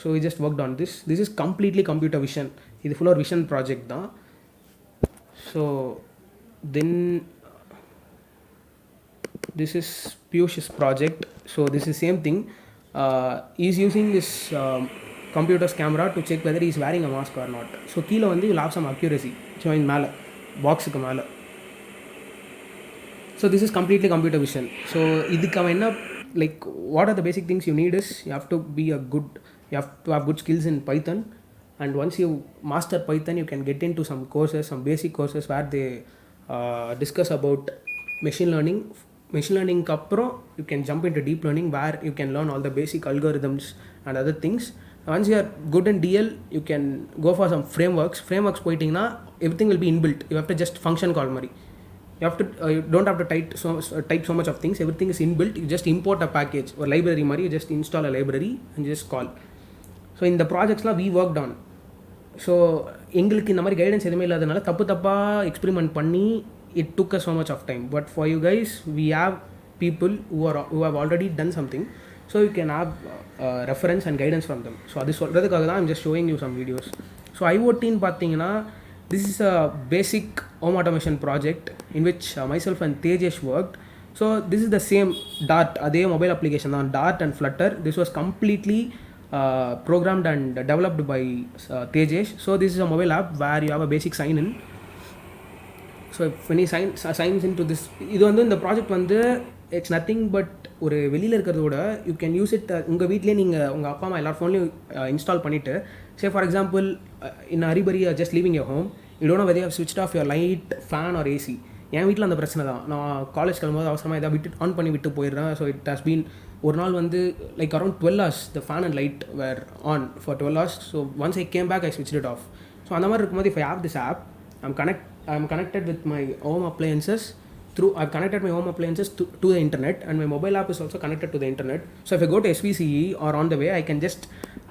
So we just worked on this. This is completely computer vision. இது ஃபுல்லாக ஒரு vision project தான். So then this is Piyush's project. So this is same thing. He's using this computer's camera to check whether he's wearing a mask or not. So கீழே வந்து you'll have some accuracy. So இந்த மேலே பாக்ஸுக்கு மேலே. So this is completely computer vision. So இதுக்கு அவன் என்ன, like what are the basic things you need is you have to have good skills in Python, and once you master Python you can get into some courses, some basic courses where they discuss about machine learning. Machine learning அப்புறம் you can jump into deep learning where you can learn all the basic algorithms and other things. Once you are good in DL you can go for some frameworks போயிட்டிங்கன்னா everything will be inbuilt. You have to just function call மாதிரி. You don't have to type so much of things. Everything is inbuilt. You just import a package or library மாதிரி. You just install a library and you just call. So in the projectsலாம் we worked on. So எங்களுக்கு இந்த மாதிரி guidance எதுவுமே இல்லாதனால தப்பாக experiment பண்ணி it took us so much of time. But for you guys we have people who have already done something, so you can have reference and guidance from them. So அது சொல்கிறதுக்காக தான் I'm just showing you some videos. So IoTன்னு பார்த்தீங்கன்னா this is a basic home automation project in which myself and Tejesh worked. So this is the same Dart, அதே mobile application தான், Dart and Flutter. This was completely programmed and developed by Tejesh. So this is a mobile app where you have a basic sign in. So when he signs into this, இது வந்து இந்த project வந்து it's nothing but ஒரு வெளியில் இருக்கிறதோட you can use it உங்கள் வீட்லேயே நீங்கள் உங்கள் அப்பா அம்மா எல்லார் ஃபோன்லையும் இன்ஸ்டால் பண்ணிவிட்டு, சே ஃபார் எக்ஸாம்பிள் இன் ஹரிபரி just leaving your home, you don't know whether you have switched off your light, fan or AC. என் வீட்டில் அந்த பிரச்சனை தான். நான் காலேஜ் கிளம்பும்போது அவசரமாக எதாவது ஆன் பண்ணி விட்டு போயிடுறேன். ஸோ இட் ஹஸ் பீன் ஒரு நாள் வந்து like around 12 hours the fan and light were on for 12 hours. So once I came back I switched it off. So அந்த மாதிரி இருக்கும்போது if I have this app, I'm connected with my home appliances I've connected my home appliances to the internet, and my mobile app is also connected to the internet. So if I go to SVCE or on the way, I can just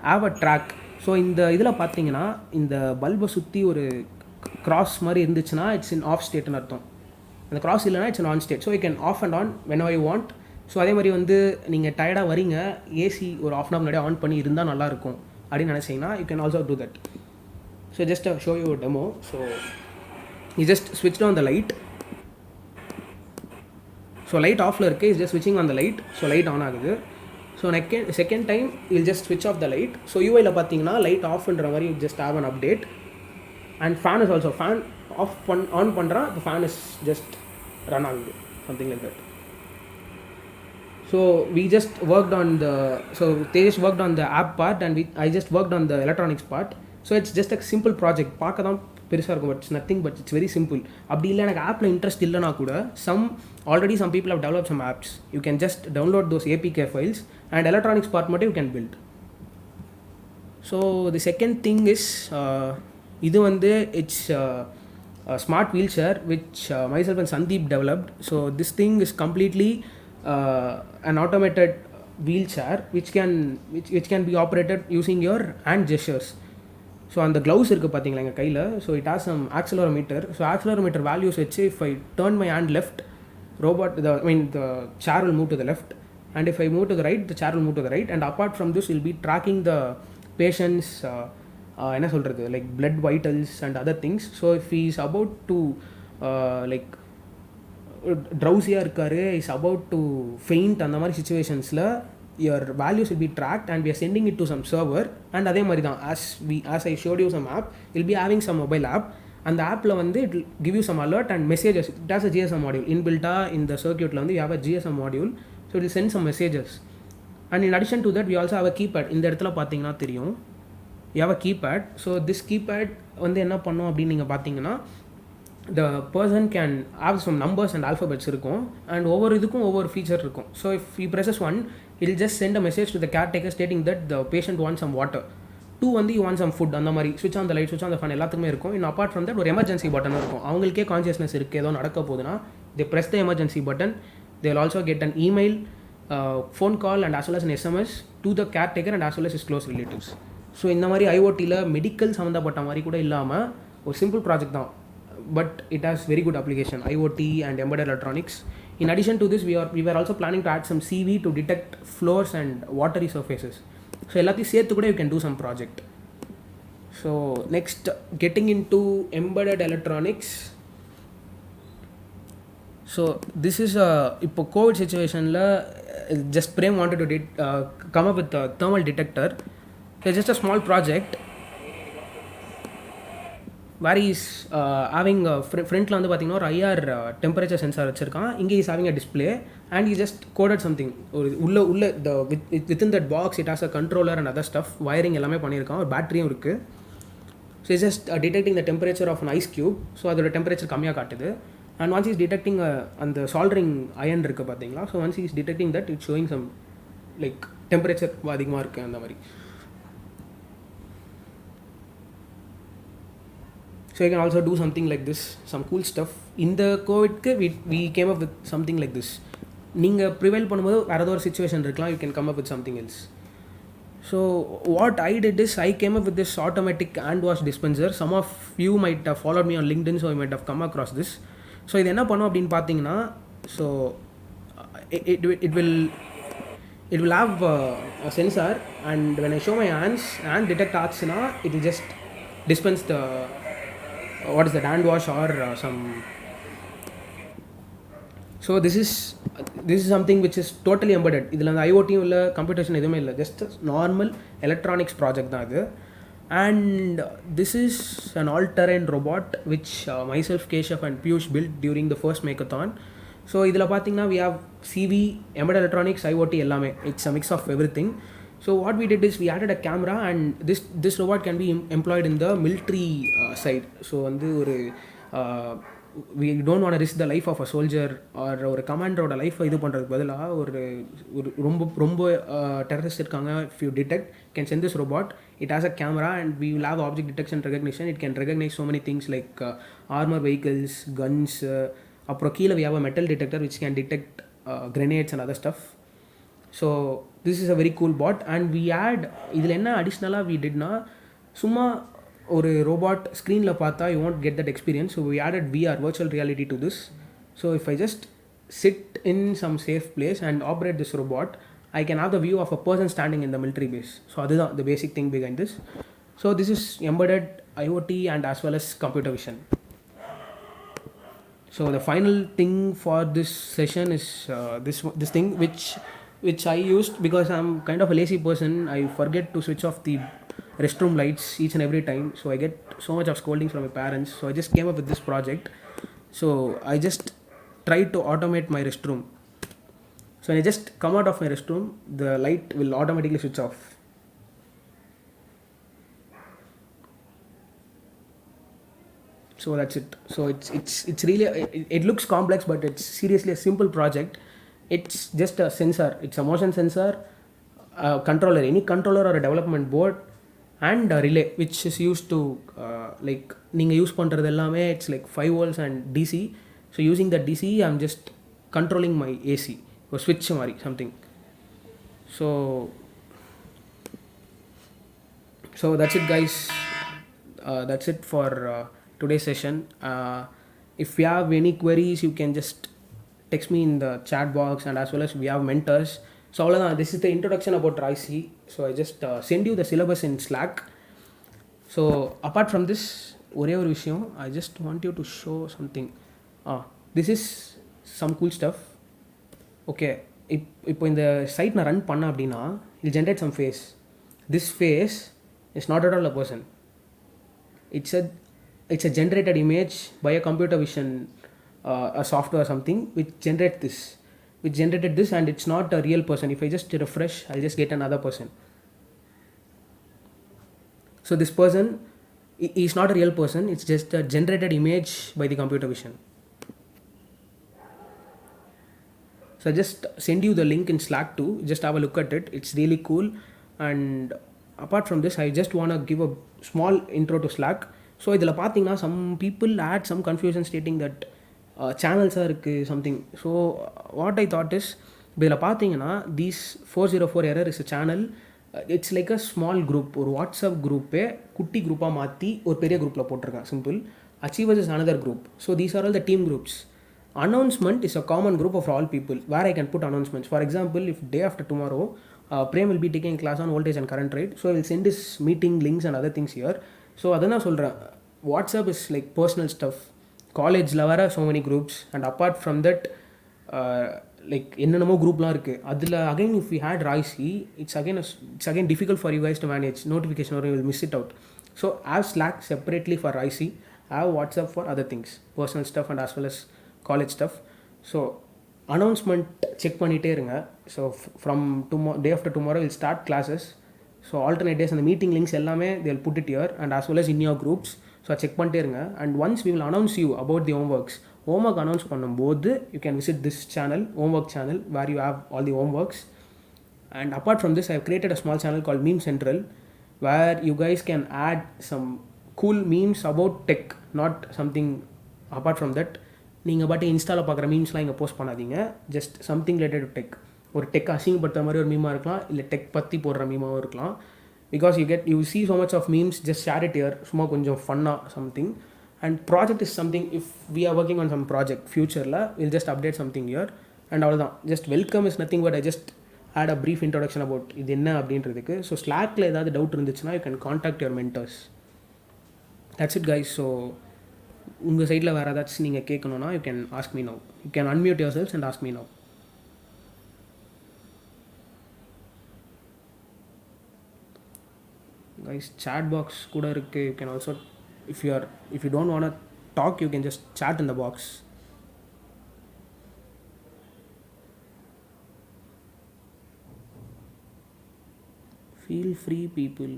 have a track. So இந்த இதில் பார்த்தீங்கன்னா இந்த பல்பை சுற்றி ஒரு cross மாதிரி இருந்துச்சுன்னா it's in of ஸ்டேட்னு அர்த்தம். அந்த கிராஸ் இல்லைனா it's in on state. So I can off and on whenever I want. So அதே மாதிரி வந்து நீங்கள் டயர்டாக வரீங்க, ஏசி ஒரு ஆஃப் அன் ஹவர் முன்னாடி ஆன் பண்ணி இருந்தால் நல்லாயிருக்கும் அப்படின்னு நினச்சிங்கன்னா you can also do that. So just to show you a demo. So you just switched on the light. So light offல இருக்கு, is just switching on the light. So light on ஆகுது. So second time you'll just switch off the light. So UIல பார்த்தீங்கன்னா light offன்ற மாதிரி you just have an update. And fan is also on பண்ணுறா, the fan is just run ஆகுது, something like that. So we just worked on they just worked on the app part, and I just worked on the electronics part. So it's just a simple project. பார்க்க தான் பெருசாக இருக்கும், but it's nothing but it's very simple. அப்படி இல்லை எனக்கு ஆப்பில் interest இல்லைனா கூட some people have developed some apps. You can just download those APK files and electronics part மட்டும் you can build. So the second thing is இது வந்து it's a smart wheelchair which myself and Sandeep developed. So this thing is completely an automated wheelchair which can be operated using your hand gestures. So அந்த gloves இருக்குது பார்த்தீங்களா எங்கள் கையில். So it has some accelerometer. So accelerometer values வச்சு if I turn my hand left, the chair will move to the left, and if I move to the right, the chair will move to the right. And apart from this we'll be tracking the patient's என்ன சொல்கிறது, like blood vitals and other things. So if he is about to like ட்ரௌசியாக இருக்கார், is about to faint, அந்த மாதிரி சுச்சுவேஷன்ஸில் your values will be tracked and we are sending it to some server. And அதே மாதிரி தான் as I showed you some app, you'll be having some mobile app. அந்த ஆப்பில் வந்து it will give you some alert and messages. It has a GSM module inbuilt-ஆக இந்த சர்க்யூட்டில் வந்து you have a GSM module, so it will send some messages. And in addition to that we also have a keypad. இந்த இடத்துல பார்த்தீங்கன்னா தெரியும், you have a keypad. So this keypad வந்து என்ன பண்ணும் அப்படின்னு நீங்கள் பார்த்தீங்கன்னா, the person can have some numbers and alphabets இருக்கும், and ஒவ்வொரு இதுக்கும் ஒவ்வொரு ஃபீச்சர் இருக்கும். So if he presses 1, it will just send a message to the caretaker stating that the patient wants some water. 2 வந்து you want some food. அந்த மாதிரி switch on the light, switch on the fan எல்லாத்துக்குமே இருக்கும். And apart from that ஒரு emergency button இருக்கும். அவங்களுக்கே consciousness இருக்குது, ஏதோ நடக்க போகுதுன்னா they press the emergency button. They will also get an email, phone call and as well as an SMS to the caretaker and as well as his close relatives. So இந்த மாதிரி ஐஓடியில் medical சம்மந்தப்பட்ட மாதிரி கூட இல்லாமல் ஒரு simple project தான், but it has very good application, IoT and embedded electronics. In addition to this, we were also planning to add some CV to detect floors and watery surfaces. So எல்லாத்தையும் சேர்த்து கூட you can do some project. So next getting in to embedded electronics. So this is இப்போ Covid சுச்சுவேஷனில் just Prem wanted to come up with thermal detector. So just a small project where he is having ஃப்ரண்ட்டில் வந்து பார்த்தீங்கன்னா ஒரு IR temperature sensor வச்சுருக்கான். இங்கே is having a display and he just coded something. ஒரு உள்ள the within that box it has a controller and other stuff, wiring எல்லாமே பண்ணியிருக்கான், ஒரு பேட்டரியும் இருக்குது. So is just detecting the temperature of an ice cube. ஸோ அதோட டெம்பரேச்சர் கம்மியாக காட்டுது. அண்ட் ஒன்ஸ் இஸ் டிடெக்டிங் அந்த சால்டரிங் அயன் இருக்குது பார்த்தீங்களா. So once is detecting that it showing some like temperature அதிகமாக இருக்குது அந்த மாதிரி. So you can also do something like this, some cool stuff. In the COVID we came up with something like this. நீங்கள் prevail பண்ணும்போது வேறு ஏதோ ஒரு situation இருக்கலாம், you can come up with something else. So what I did is I came up with this automatic hand wash dispenser. Some of you might have followed me on LinkedIn, so you might have come across this. So இது என்ன பண்ணும் அப்படின்னு பார்த்தீங்கன்னா, so it will have a sensor, and when I show my hands and detect ஆச்சுன்னா it will just dispense the what is that, hand wash or some. So this is something which is totally embedded. இதில் அந்த ஐஓடியும் இல்லை, computation எதுவுமே இல்லை, just normal electronics project தான் இது. And this is an all-terrain robot which myself, Keshav and Piyush built during the first Makeathon. So இதில் பார்த்தீங்கன்னா we have CV, embedded electronics, IoT எல்லாமே. It's a mix of everything. So what we did is we added a camera, and this robot can be employed in the military side. So வந்து ஒரு we don't want to risk the life of a soldier or ஒரு கமாண்டரோட லைஃப்பை இது பண்ணுறதுக்கு பதிலாக ஒரு ரொம்ப terrorist இருக்காங்க, if you detect, can send this robot. It has a camera and we will have object detection recognition. It can recognize so many things like armor vehicles, guns. அப்புறம் கீழே we have a metal detector which can detect grenades and other stuff. So this is a very cool bot. And we add இதில் என்ன அடிஷ்னலாக we didனா, சும்மா ஒரு robot ஸ்க்ரீனில் பார்த்தா you won't get that experience. So we added VR, virtual reality, to this. So if I just sit in some safe place and operate this robot, I can have the view of a person standing in the military base. So அதுதான் the basic thing behind this. So this is embedded IoT and as well as computer vision. So the final thing for this session is this thing which I used because I'm kind of a lazy person. I forget to switch off the restroom lights each and every time, so I get so much of scoldings from my parents. So I just came up with this project. So I just tried to automate my restroom. So when I just come out of my restroom, the light will automatically switch off. So that's it. So it's really it looks complex, but it's seriously a simple project. It's just a sensor. It's a motion sensor, a controller, any controller or a development board, and a relay which is used to like நீங்கள் use பண்ணுறது எல்லாமே it's like 5 volts and DC. So using the DC I'm just controlling my AC, or switch மாதிரி something. So that's it guys. That's it for today's session. If you have any queries you can just text me in the chat box, and as well as we have mentors. So this is the introduction about RIC. So I just send you the syllabus in Slack. So apart from this, ஒரே ஒரு விஷயம், I just want you to show something. This is some cool stuff. Okay, இப்போ இந்த side நான் run பண்ண அப்படின்னா it generate some face. This face is not at all a person. It's a generated image by a computer vision a software or something which generated this, and it's not a real person. If I just refresh, I'll just get another person. So this person is not a real person, it's just a generated image by the computer vision. So I just send you the link in Slack too, just have a look at it. It's really cool. And apart from this, I just want to give a small intro to Slack. So இதில் பார்த்தீங்கன்னா some people had some confusion stating that சேனல்ஸாக இருக்குது something. So what I thought is, இதில் பார்த்தீங்கன்னா these 404 error is a channel. It's like a small group, ஒரு WhatsApp குரூப்பே குட்டி குரூப்பாக மாற்றி ஒரு பெரிய குரூப்பில் போட்டிருக்கேன். Simple. Achievers is another group. So these are all the team groups. Announcement is a common group of all people where I can put announcements. For example, if day after tomorrow Prem will be taking class on voltage and current, right? So I will send his meeting links and other things here. So அதான் நான் சொல்கிறேன், WhatsApp is like personal stuff. காலேஜில் வர so many groups and apart from that like என்னென்னமோ குரூப்லாம் இருக்குது. அதில் again if you had ராய்சி, it's again difficult for you guys to manage. Notification வரும், you will miss it out. So have Slack separately for ராய்சி, have WhatsApp for other things, personal stuff and as well as college stuff. So announcement check பண்ணிகிட்டே இருங்க. So from day after tomorrow will start classes. So alternate days அந்த meeting links எல்லாமே they will put it here and as well as in your groups. So check பண்ணிட்டே இருங்க. And once we will announce you about the homeworks. Homework announce பண்ணும்போது you can visit this channel, homework channel, where you have all the homeworks. And apart from this, I have created a small channel called Meme Central, where you guys can add some cool memes about tech, not something apart from that. நீங்கள் பாட்டு இன்ஸ்டாவில் பார்க்குற மீம்ஸ்லாம் இங்கே post பண்ணாதீங்க. Just something related to tech. ஒரு tech அசிங்கப்படுத்துற மாதிரி ஒரு மீமாக இருக்கலாம், இல்லை டெக் பற்றி போடுற மீமாகவும் இருக்கலாம். Because you see so much of memes, just share it here. சும்மா கொஞ்சம் ஃபன்னாக something. And project is something, if we are working on some project ஃபியூச்சரில் will just update something here. And அவ்வளோதான். Just welcome is nothing but I just add a brief introduction about இது என்ன அப்படின்றதுக்கு. So ஸ்லாக்கில் ஏதாவது doubt இருந்துச்சுன்னா you can contact your mentors. That's it guys. So உங்கள் சைடில் வேறு ஏதாச்சும் நீங்கள் கேட்கணுன்னா you can ask me now. You can unmute your selves and ask me now. Guys chat box கூட இருக்குது. You can also, if you don't want to talk, you can just chat in the box. Feel free people.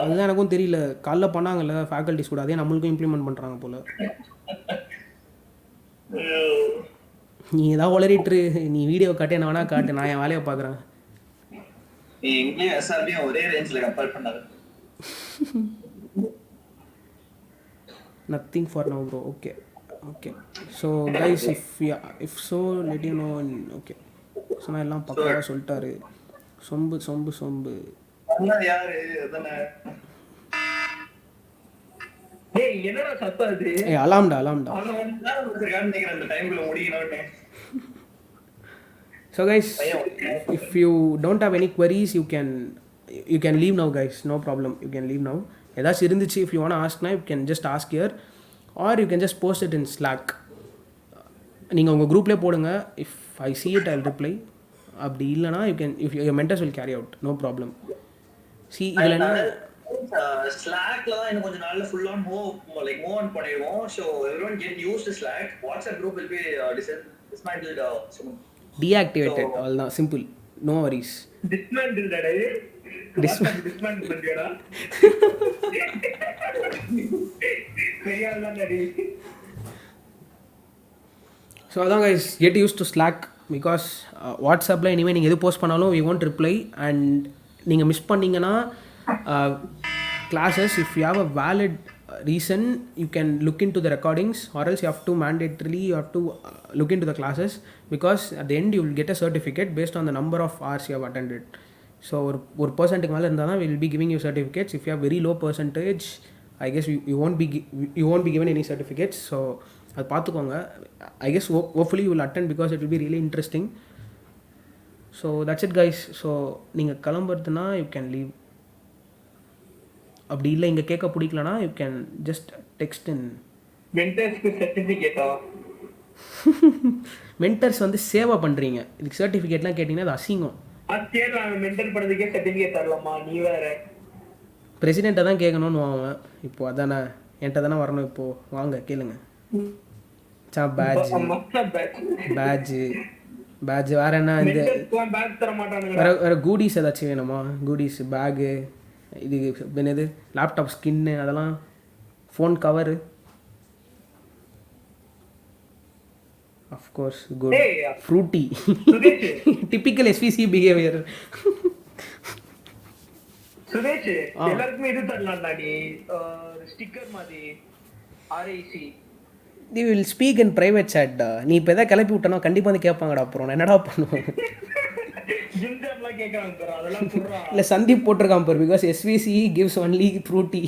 அதுதான் எனக்கும் தெரியல. காலைல பண்ணாங்கல்ல faculties கூட, அதே நம்மளுக்கும் implement பண்ணுறாங்க போல். நீ ஏதாவது உளறிட்டு நீ வீடியோ காட்டு, என்ன வேணா காட்டு, நான் என் வேலையை பார்க்குறேன். Nothing for now bro. Okay so guys, if so let you know. Okay so நான் எல்லாம் பக்கவா சொல்லிட்டாரு. சொம்பு அண்ணா யாரு அதன டேய் என்னடா சத்தம் அது? ஏய் அலாம்டா அவன் வச்சிருக்கான்னு நினைக்கிறேன் அந்த டைம்ல முடியணும்னு. So guys, if you don't have any queries, you can leave now guys, no problem, you can leave now. ஏதாச்சும் இருந்துச்சு, if you want to ask now, you can just ask here or you can just post it in Slack. நீங்கள் உங்கள் குரூப்லேயே போடுங்க. if I see it, I'll reply. அப்படி இல்லைனா you can, if your mentors will carry out, no problem. see இதில் என்ன Slackல தான் இன்னும் கொஞ்ச நாள்ல full on move on பண்ணிடுவோம். so everyone get used to Slack. WhatsApp group will be dismantled soon. Deactivated. all தான் simple, no worries. dismantled டா dismantled பண்ணியடா பெரியலாம் daddy. so அதான் guys, get used to Slack because WhatsAppல இனிமே நீங்க எது post பண்ணாலும் we won't reply. and நீங்க miss பண்ணீங்கனா classes, if you have a valid reason, you can look into the recordings, or else you have to mandatorily look into the classes, because at the end you will get a certificate based on the number of hours you have attended. so ஒரு percentage மேல இருந்தா we will be giving you certificates. if you have very low percentage, I guess you won't be given any certificates. so அது பார்த்துக்கோங்க. I guess hopefully you will attend because it will be really interesting. so that's it guys. so நீங்க கிளம்புறதுனா you can leave. அப்படி இல்லை இங்கே கேட்க பிடிக்கலனா you can just text in. மென்டர்ஸ்க்கு சர்டிஃபிகேட்டா? மென்டர்ஸ் வந்து சேவா பண்ணுறீங்க, இதுக்கு சர்டிஃபிகேட்லாம் கேட்டிங்கன்னா அது அசிங்கம். கேட்கலாம், மென்டர் பண்ணுறதுக்கே சர்டிஃபிகேட் தரலாமா? நீ வேறு பிரசிடெண்ட்டை தான் கேட்கணும்னு வாங்க. இப்போது அதானே என்கிட்ட தானே வரணும். இப்போது வாங்க கேளுங்க. பேட்ஜ் வேறு என்ன, இந்த வேறு கூடிஸ் ஏதாச்சும் வேணுமா? கூடிஸ், பேகு, இது என்னது லேப்டாப் ஸ்கின்னு, அதெல்லாம் phone cover, of course good. fruity typical SVC behavior. Suresh எல்லாருக்கும் இது தரலாம்டா நீ ஸ்டிக்கர் மாதிரி RIC. they will speak in private chat. நீ இப்போ எதாவது கிளப்பி விட்டனா கண்டிப்பாக வந்து கேட்பாங்கடா. அப்புறம் என்னடா பண்ணுவோம்? இல்லை சந்தீப் போட்டிருக்கான் பாரு, because SVC gives only fruity.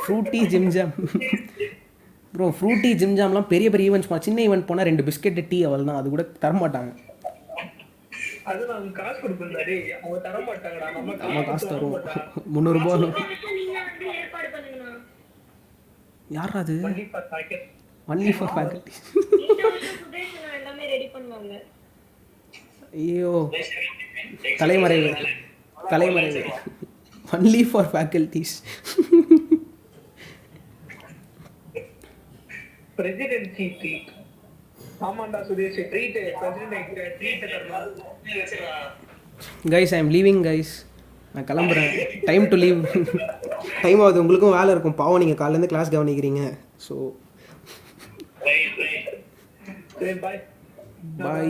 Frooti Jim Jam bro. Frooti Jim ஜாம்லாம் பெரிய பெரிய ஈவெண்ட்ஸ் போனால், சின்ன ஈவெண்ட் போனால் 2 பிஸ்கெட்டு டீ அவள் தான், அது கூட தரமாட்டாங்க. அது நான் காசு கொடுப்பேன், அவங்க தர மாட்டாங்கடா. நம்ம காசு தரும் 300 ரூபா. யாரா அது? Only for faculty. ஐயோ தலைமறைவு தலைமறைவு. Only for faculties. Presidency treat. ஆமாண்டா சுரேஷ், ட்ரீட் பிரசிடென்ட் ட்ரீட் தரலாம். Guys I am leaving guys, நான் கிளம்புறேன். Time to leave. டைம் ஆகுது, உங்களுக்கும் வேலை இருக்கும். பாவம் நீங்கள் காலையிலேருந்து கிளாஸ் கவனிக்கிறீங்க. ஸோ பாய் பாய்.